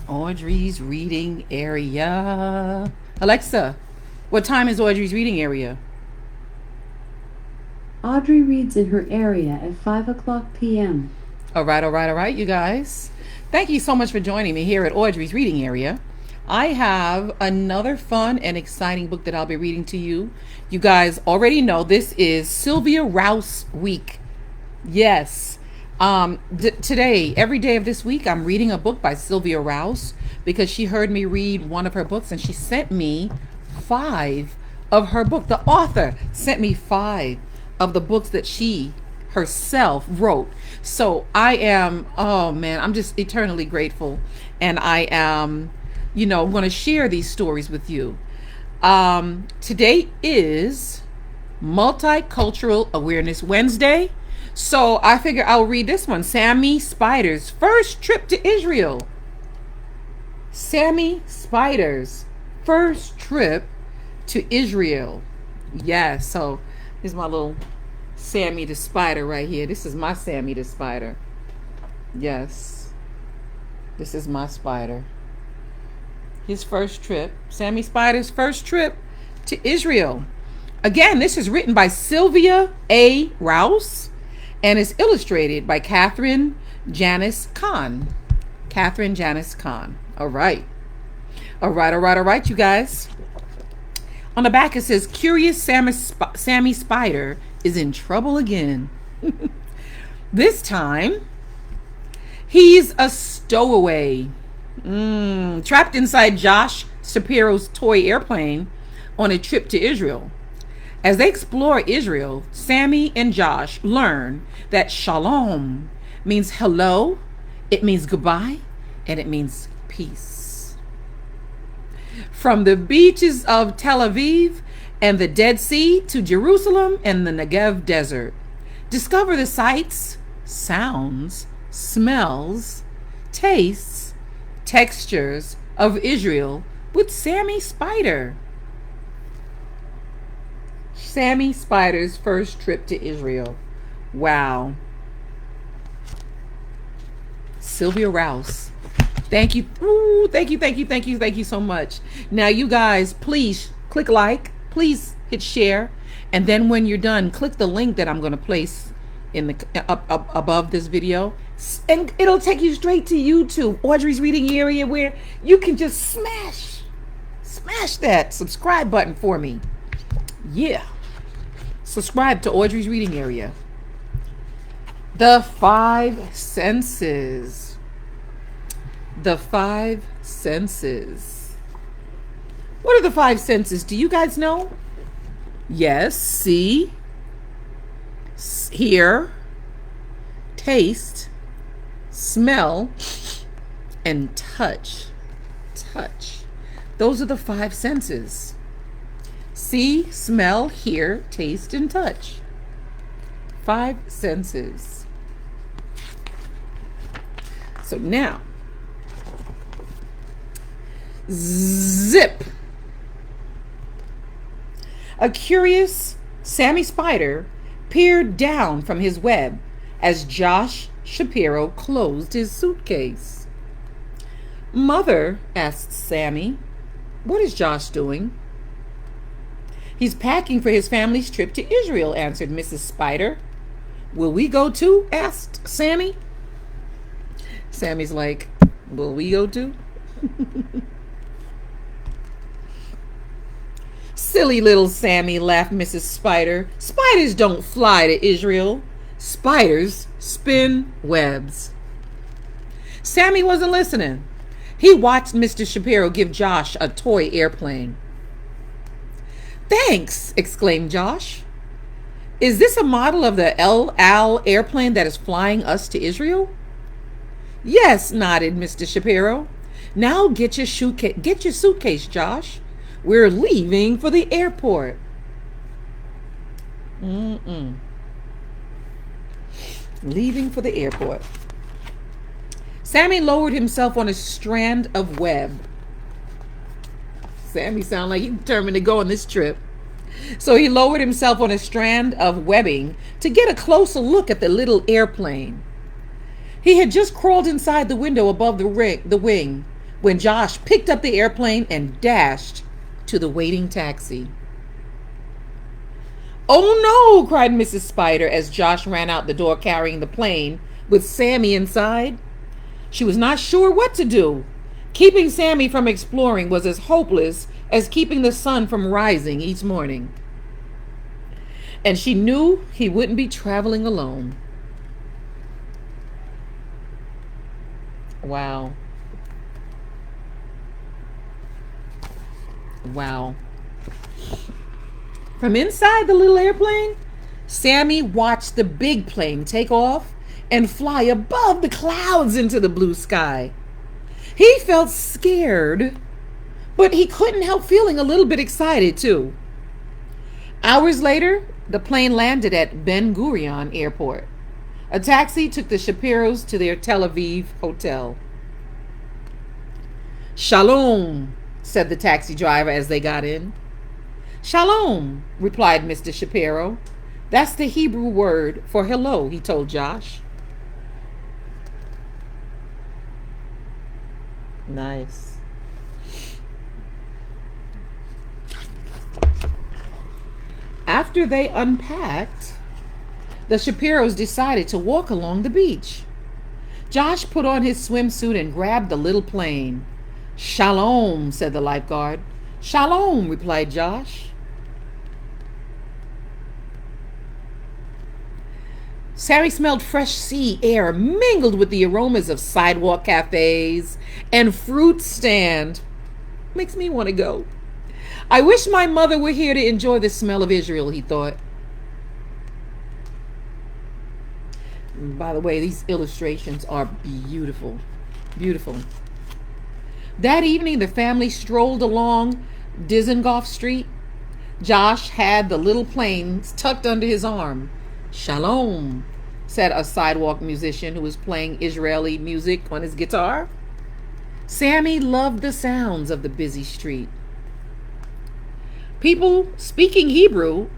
Audrey's reading area. Alexa, what time is Audrey's reading area? Audrey reads in her area at 5 o'clock p.m. All right, you guys. Thank you so much for joining me here at Audrey's reading area. I have another fun and exciting book that I'll be reading to you. You guys already know this is Sylvia Rouss week. Yes. Today, every day of this week, I'm reading a book by Sylvia Rouss because she heard me read one of her books and she sent me 5 of her book. The author sent me 5 of the books that she herself wrote. So I am, oh man, I'm just eternally grateful. And I am, going to share these stories with you. Today is Multicultural Awareness Wednesday. So I figure I'll read this one. Sammy Spider's first trip to Israel. Sammy Spider's first trip to Israel. Yeah, so here's my little Sammy the Spider right here. This is my Sammy the Spider. Yes. This is my spider. His first trip. Sammy Spider's first trip to Israel. Again, this is written by Sylvia A. Rouss and is illustrated by Katherine Janus Kahn. Katherine Janus Kahn. All right, you guys. On the back it says, Curious Sammy Spider is in trouble again. This time, he's a stowaway. Trapped inside Josh Shapiro's toy airplane on a trip to Israel. As they explore Israel, Sammy and Josh learn that shalom means hello, it means goodbye, and it means peace. From the beaches of Tel Aviv and the Dead Sea to Jerusalem and the Negev desert, discover the sights, sounds, smells, tastes, textures of Israel with Sammy Spider. Sammy Spider's first trip to Israel. Wow. Sylvia Rouss. Thank you. Ooh, thank you so much. Now, you guys, please click like, please hit share, and then when you're done, click the link that I'm going to place in the up above this video, and it'll take you straight to YouTube, Audrey's reading area, where you can just smash that subscribe button for me. Yeah. Subscribe to Audrey's reading area. The 5 senses. The 5 senses. What are the 5 senses? Do you guys know? Yes, see, hear, taste, smell, and touch. Touch. Those are the 5 senses. See, smell, hear, taste, and touch. 5 senses. So now, zip. A curious Sammy Spider peered down from his web as Josh Shapiro closed his suitcase. Mother, asked Sammy, what is Josh doing? He's packing for his family's trip to Israel, answered Mrs. Spider. Will we go too? Asked Sammy. Sammy's like, will we go too? Silly little Sammy, laughed Mrs. Spider. Spiders don't fly to Israel. Spiders spin webs. Sammy wasn't listening. He watched Mr. Shapiro give Josh a toy airplane. Thanks, exclaimed Josh. Is this a model of the El Al airplane that is flying us to Israel? Yes, nodded Mr. Shapiro. Now get your suitcase, Josh. We're leaving for the airport. Leaving for the airport. Sammy lowered himself on a strand of web. Sammy sounded like he's determined to go on this trip. So he lowered himself on a strand of webbing to get a closer look at the little airplane. He had just crawled inside the window above the wing when Josh picked up the airplane and dashed to the waiting taxi. "Oh no!" cried Mrs. Spider as Josh ran out the door carrying the plane with Sammy inside. She was not sure what to do. Keeping Sammy from exploring was as hopeless as keeping the sun from rising each morning. And she knew he wouldn't be traveling alone. Wow. Wow. From inside the little airplane, Sammy watched the big plane take off and fly above the clouds into the blue sky. He felt scared, but he couldn't help feeling a little bit excited too. Hours later, the plane landed at Ben Gurion Airport. A taxi took the Shapiros to their Tel Aviv hotel. "Shalom," said the taxi driver as they got in. "Shalom," replied Mr. Shapiro. "That's the Hebrew word for hello," he told Josh. Nice. After they unpacked, the Shapiros decided to walk along the beach. Josh put on his swimsuit and grabbed the little plane. "Shalom," said the lifeguard. "Shalom," replied Josh. Sammy smelled fresh sea air mingled with the aromas of sidewalk cafes and fruit stand. Makes me want to go. I wish my mother were here to enjoy the smell of Israel, he thought. By the way, these illustrations are beautiful. Beautiful. That evening, the family strolled along Dizengoff Street. Josh had the little plane tucked under his arm. "Shalom," said a sidewalk musician who was playing Israeli music on his guitar. Sammy loved the sounds of the busy street. People speaking Hebrew,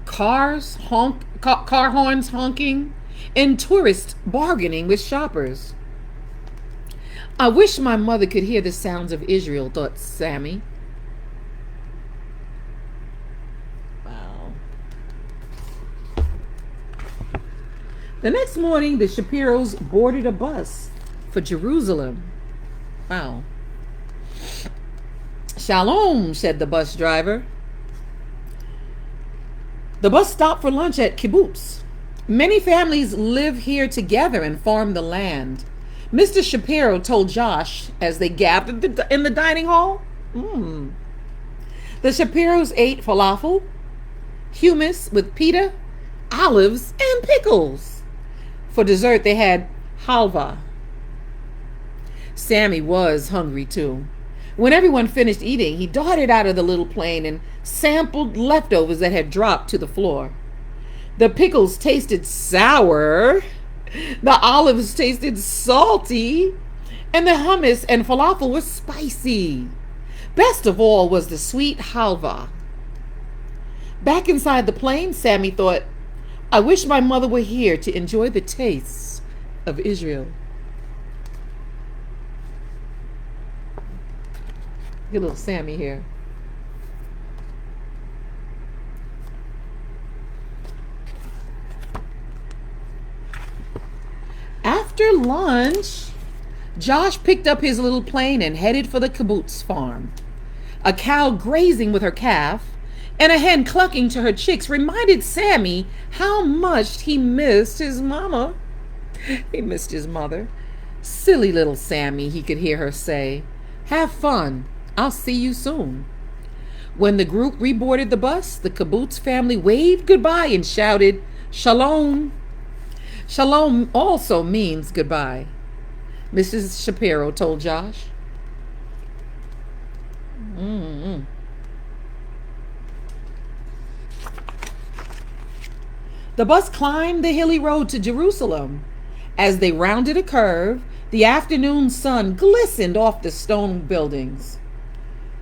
car horns honking, and tourists bargaining with shoppers. I wish my mother could hear the sounds of Israel, thought Sammy. Wow. The next morning, the Shapiros boarded a bus for Jerusalem. Wow. "Shalom," said the bus driver. The bus stopped for lunch at kibbutz. Many families live here together and farm the land. Mr. Shapiro told Josh as they gathered in the dining hall. The Shapiros ate falafel, hummus with pita, olives, and pickles. For dessert, they had halva. Sammy was hungry too. When everyone finished eating, he darted out of the little plane and sampled leftovers that had dropped to the floor. The pickles tasted sour, the olives tasted salty, and the hummus and falafel were spicy. Best of all was the sweet halva. Back inside the plane, Sammy thought, I wish my mother were here to enjoy the tastes of Israel. Get little Sammy here. After lunch, Josh picked up his little plane and headed for the kibbutz farm. A cow grazing with her calf and a hen clucking to her chicks reminded Sammy how much he missed his mama. He missed his mother. Silly little Sammy, he could hear her say. Have fun. I'll see you soon. When the group reboarded the bus, the kibbutz family waved goodbye and shouted, Shalom. Shalom also means goodbye, Mrs. Shapiro told Josh. The bus climbed the hilly road to Jerusalem. As they rounded a curve, the afternoon sun glistened off the stone buildings.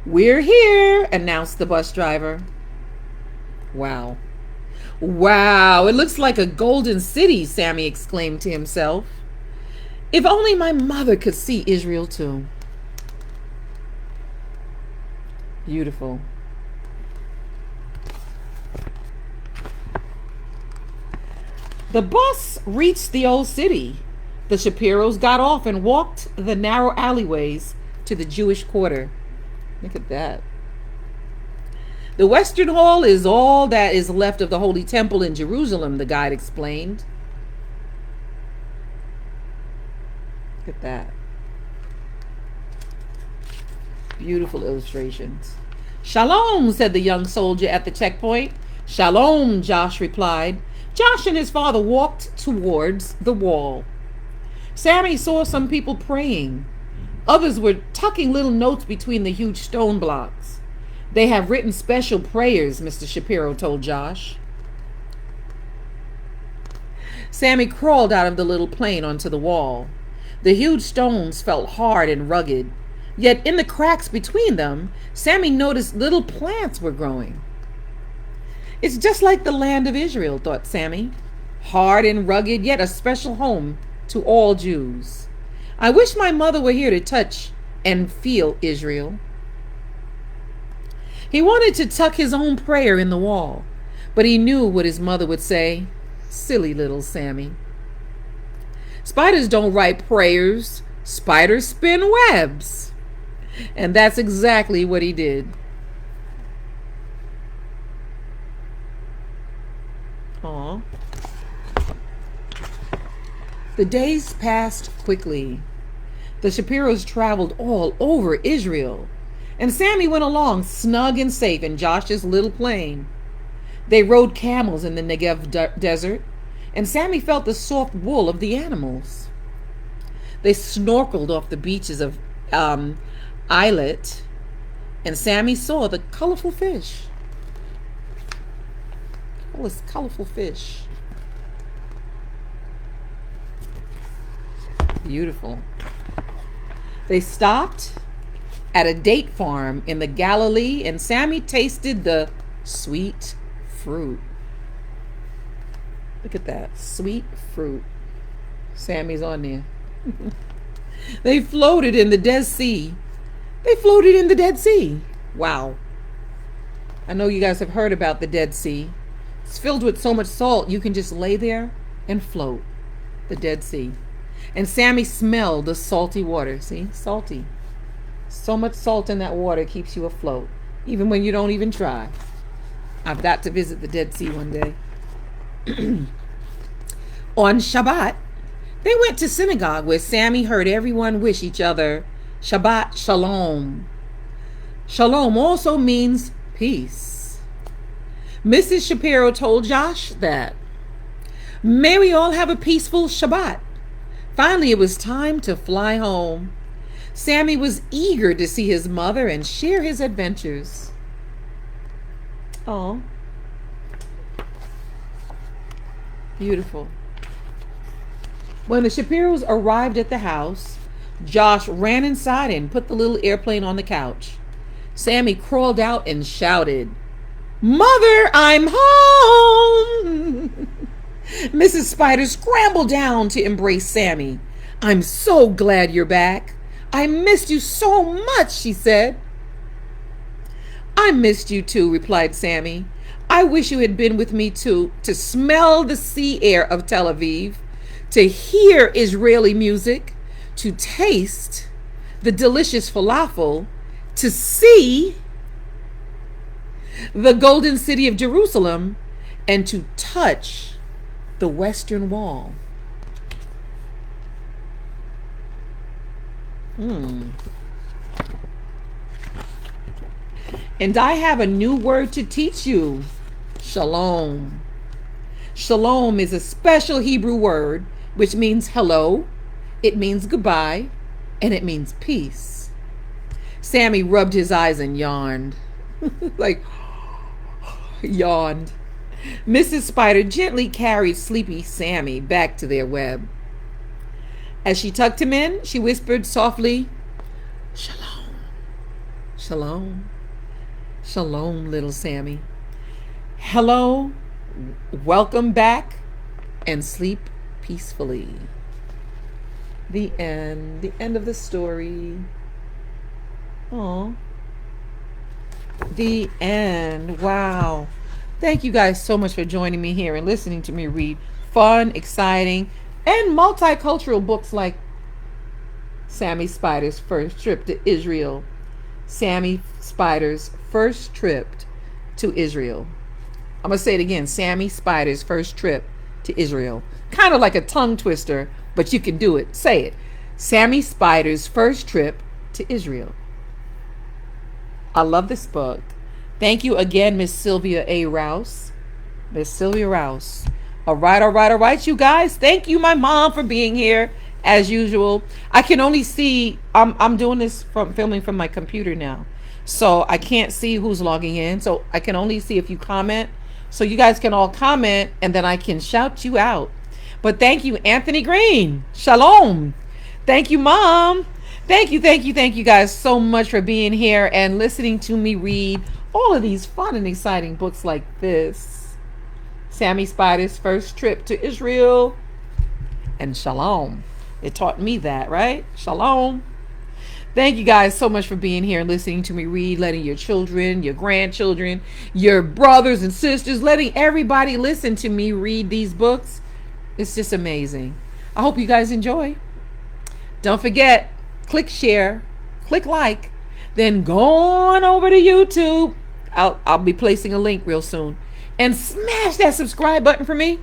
"We're here," announced the bus driver. Wow. Wow, it looks like a golden city, Sammy exclaimed to himself. If only my mother could see Israel too. Beautiful. The bus reached the old city. The Shapiros got off and walked the narrow alleyways to the Jewish quarter. Look at that. The Western Hall is all that is left of the Holy Temple in Jerusalem, the guide explained. Look at that. Beautiful illustrations. "Shalom," said the young soldier at the checkpoint. "Shalom," Josh replied. Josh and his father walked towards the wall. Sammy saw some people praying. Others were tucking little notes between the huge stone blocks. "They have written special prayers," Mr. Shapiro told Josh. Sammy crawled out of the little plane onto the wall. The huge stones felt hard and rugged. Yet in the cracks between them, Sammy noticed little plants were growing. It's just like the land of Israel, thought Sammy. Hard and rugged, yet a special home to all Jews. I wish my mother were here to touch and feel Israel. He wanted to tuck his own prayer in the wall, but he knew what his mother would say. Silly little Sammy. Spiders don't write prayers. Spiders spin webs. And that's exactly what he did. Aw. The days passed quickly. The Shapiros traveled all over Israel, and Sammy went along snug and safe in Josh's little plane. They rode camels in the Negev desert, and Sammy felt the soft wool of the animals. They snorkeled off the beaches of Eilat, and Sammy saw the colorful fish. All this colorful fish. Beautiful. They stopped at a date farm in the Galilee, and Sammy tasted the sweet fruit. Look at that, sweet fruit. Sammy's on there. They floated in the Dead Sea. They floated in the Dead Sea. Wow. I know you guys have heard about the Dead Sea. It's filled with so much salt, you can just lay there and float. The Dead Sea. And Sammy smelled the salty water. See? Salty. So much salt in that water keeps you afloat, even when you don't even try. I've got to visit the Dead Sea one day. On Shabbat, they went to synagogue where Sammy heard everyone wish each other Shabbat Shalom. Shalom also means peace. Mrs. Shapiro told Josh that. May we all have a peaceful Shabbat. Finally, it was time to fly home. Sammy was eager to see his mother and share his adventures. Oh, beautiful. When the Shapiros arrived at the house, Josh ran inside and put the little airplane on the couch. Sammy crawled out and shouted, "Mother, I'm home!" Mrs. Spider scrambled down to embrace Sammy. "I'm so glad you're back. I missed you so much," she said. "I missed you too," replied Sammy. "I wish you had been with me too, to smell the sea air of Tel Aviv, to hear Israeli music, to taste the delicious falafel, to see the golden city of Jerusalem, and to touch the Western Wall." And I have a new word to teach you. Shalom. Shalom is a special Hebrew word which means hello, it means goodbye, and it means peace. Sammy rubbed his eyes and yawned. Yawned. Mrs. Spider gently carried sleepy Sammy back to their web. As she tucked him in, she whispered softly, "Shalom, Shalom. Shalom, little Sammy. Hello. Welcome back and sleep peacefully. The end. The end of the story. Oh. The end. Wow. Thank you guys so much for joining me here and listening to me read fun, exciting, and multicultural books like Sammy Spider's First Trip to Israel. Sammy Spider's First Trip to Israel. I'm going to say it again. Sammy Spider's First Trip to Israel. Kind of like a tongue twister, but you can do it. Say it. Sammy Spider's First Trip to Israel. I love this book. Thank you again, Miss Sylvia A. Rouss. Miss Sylvia Rouss. All right, you guys. Thank you, my mom, for being here as usual. I can only see, I'm doing this from filming from my computer now. So I can't see who's logging in. So I can only see if you comment. So you guys can all comment and then I can shout you out. But thank you, Anthony Green. Shalom. Thank you, Mom. Thank you guys so much for being here and listening to me read all of these fun and exciting books like this. Sammy Spider's First Trip to Israel and Shalom. It taught me that, right? Shalom. Thank you guys so much for being here and listening to me read, letting your children, your grandchildren, your brothers and sisters, letting everybody listen to me read these books. It's just amazing. I hope you guys enjoy. Don't forget, click share, click like, then go on over to YouTube. I'll be placing a link real soon. And smash that subscribe button for me.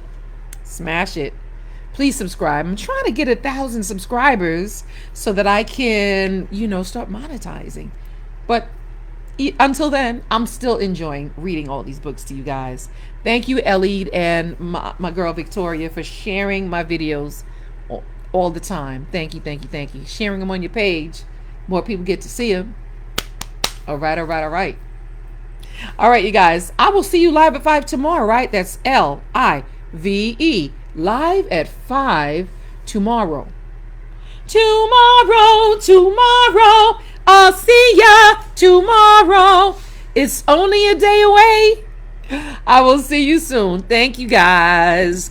Smash it. Please subscribe. I'm trying to get 1,000 subscribers so that I can, start monetizing. But until then, I'm still enjoying reading all these books to you guys. Thank you, Elliot, and my girl Victoria for sharing my videos all the time. Thank you. Sharing them on your page. More people get to see them. All right. All right, you guys. I will see you live at 5 tomorrow, right? That's LIVE. Live at 5 tomorrow. Tomorrow. I'll see ya tomorrow. It's only a day away. I will see you soon. Thank you, guys.